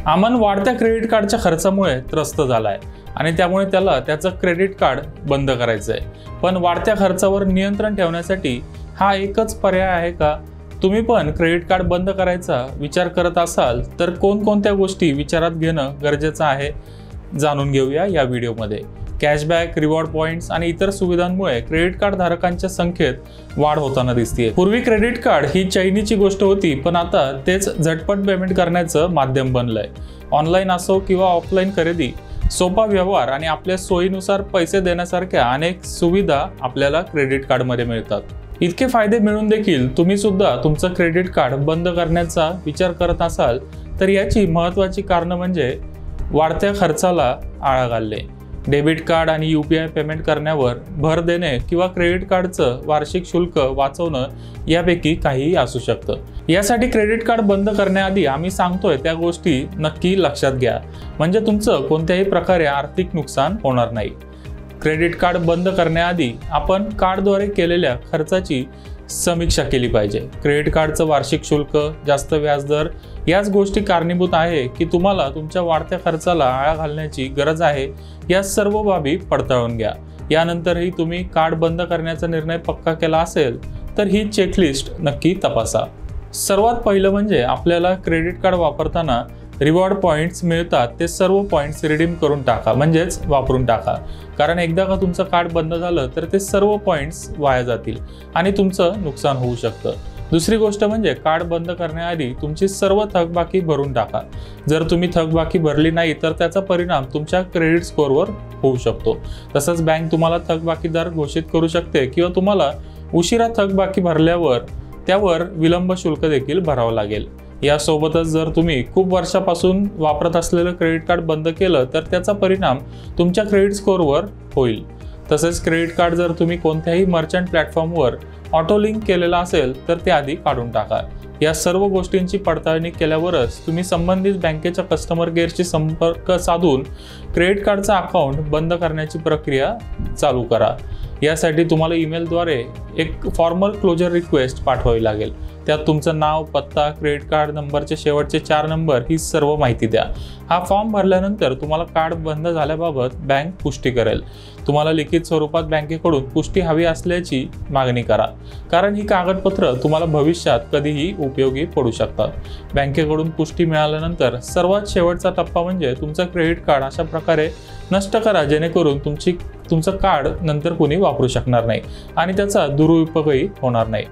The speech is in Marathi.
अमन वाढत्या क्रेडिट कार्डच्या खर्चामुळे त्रस्त झालाय आणि त्यामुळे त्याला त्याचं क्रेडिट कार्ड बंद करायचं आहे। पण वाढत्या खर्चावर नियंत्रण ठेवण्यासाठी हा एकच पर्याय आहे का? तुम्ही पण क्रेडिट कार्ड बंद करायचा विचार करत असाल तर कोणकोणत्या गोष्टी विचारात घेणं गरजेचं आहे जाणून घेऊया या व्हिडिओमध्ये। कॅशबॅक, रिवॉर्ड पॉइंट्स आणि इतर सुविधांमुळे क्रेडिट कार्ड धारकांच्या संख्येत वाढ होताना दिसते। पूर्वी क्रेडिट कार्ड ही चैनीची गोष्ट होती, पण आता तेच झटपट पेमेंट करण्याचं माध्यम बनलंय। ऑनलाईन असो किंवा ऑफलाईन खरेदी, सोपा व्यवहार आणि आपल्या सोयीनुसार पैसे देण्यासारख्या अनेक सुविधा आपल्याला क्रेडिट कार्डमध्ये मिळतात। इतके फायदे मिळून देखील तुम्ही सुद्धा तुमचं क्रेडिट कार्ड बंद करण्याचा विचार करत असाल तर याची महत्त्वाची कारणं म्हणजे वाढत्या खर्चाला आळा घालणे, डेबिट कार्ड आणि UPI पेमेंट करण्यावर भर देणे किंवा क्रेडिट कार्डचं वार्षिक शुल्क वाचवणं यापैकी काहीही असू शकतं। यासाठी क्रेडिट कार्ड बंद करण्याआधी आम्ही सांगतोय त्या गोष्टी नक्की लक्षात घ्या, म्हणजे तुमचं कोणत्याही प्रकारे आर्थिक नुकसान होणार नाही। क्रेडिट कार्ड बंद करण्याआधी आपण कार्डद्वारे केलेल्या खर्चाची समीक्षा केली पाहिजे। क्रेडिट कार्डचं वार्षिक शुल्क, जास्त व्याजदर याच गोष्टी कारणीभूत आहे की तुम्हाला तुमच्या वाढत्या खर्चाला आळा घालण्याची गरज आहे, या सर्व बाबी पडताळून घ्या। यानंतरही तुम्ही कार्ड बंद करण्याचा निर्णय पक्का केला असेल तर ही चेकलिस्ट नक्की तपासा। सर्वात पहिलं म्हणजे आपल्याला क्रेडिट कार्ड वापरताना रिवॉर्ड पॉइंट्स मिळतात ते सर्व पॉइंट्स रिडीम करून टाका, म्हणजेच वापरून टाका। कारण एकदा का तुमचं कार्ड बंद झालं तर ते सर्व पॉइंट्स वाया जातील आणि तुमचं नुकसान होऊ शकतं। दुसरी गोष्ट म्हणजे कार्ड बंद करण्याआधी तुमची सर्व थकबाकी भरून टाका। जर तुम्ही थकबाकी भरली नाही तर त्याचा परिणाम तुमच्या क्रेडिट स्कोअरवर होऊ शकतो। तसंच बँक तुम्हाला थकबाकी दर घोषित करू शकते किंवा तुम्हाला उशिरा थकबाकी भरल्यावर त्यावर विलंब शुल्क देखील भरावं लागेल। यासोबतच जर तुम्ही खूप वर्षापासून वापरत असलेलं क्रेडिट कार्ड बंद केलं तर त्याचा परिणाम तुमच्या क्रेडिट स्कोअरवर होईल। तसेच क्रेडिट कार्ड जर तुम्ही कोणत्याही मर्चंट प्लॅटफॉर्मवर ऑटो लिंक केलेला असेल तर ते आधी काढून टाका। या सर्व गोष्टींची पडताळणी केल्यावरच तुम्ही संबंधित बँकेच्या कस्टमर केअरशी संपर्क साधून क्रेडिट कार्डचा अकाउंट बंद करण्याची प्रक्रिया चालू करा। यासाठी तुम्हाला ईमेलद्वारे एक फॉर्मल क्लोजर रिक्वेस्ट पाठवावी लागेल। त्यात तुमचं नाव, पत्ता, क्रेडिट कार्ड नंबरचे शेवटचे 4 नंबर ही सर्व माहिती द्या। हा फॉर्म भरल्यानंतर तुम्हाला कार्ड बंद झाल्याबाबत बँक पुष्टी करेल। तुम्हाला लिखित स्वरूपात बँकेकडून पुष्टी हवी असल्याची मागणी करा, कारण ही कागदपत्र तुम्हाला भविष्यात कधीही उपयोगी पडू शकतात। बँकेकडून पुष्टी मिळाल्यानंतर सर्वात शेवटचा टप्पा म्हणजे तुमचं क्रेडिट कार्ड अशा प्रकारे नष्ट करा जेणेकरून तुमचं कार्ड नंतर कोणी वापरू शकणार नाही आणि त्याचा दुरुपयोगही होणार नाही।